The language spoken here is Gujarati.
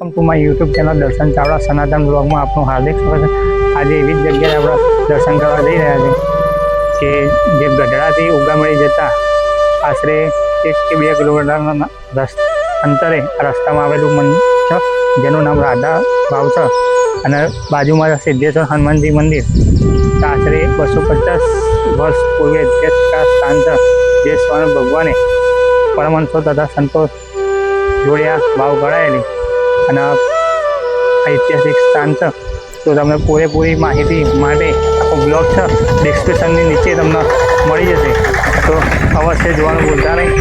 Welcome to my YouTube channel દર્શન ચાવડા સનાતન બ્લોગમાં આપનું હાર્દિક સ્વાગત છે। આજે એવી જ જગ્યાએ આપણે દર્શન કરવા જઈ રહ્યા છીએ કે જે ગઢડાથી ઉગામળી જતા આશરે 1 કે 2 કિલોમીટરના અંતરે રસ્તામાં આવેલું મંદિર છે, જેનું નામ રાધા વાવ છે અને બાજુમાં સિદ્ધેશ્વર હનુમાનજી મંદિર આશરે 250 વર્ષ પૂર્વે જે સ્થાન છે, જે સ્વર્ણ ભગવાને પરમહંસો તથા સંતો જોડ્યા વાવ ગણાયેલી અને ઐતિહાસિક સ્થાન છે। તો તમને પૂરેપૂરી માહિતી માટે આખો બ્લોગ છે ડિસ્ક્રિપ્શનની નીચે તમને મળી જશે, તો અવશ્ય જોવાનું ભૂલતા નહીં।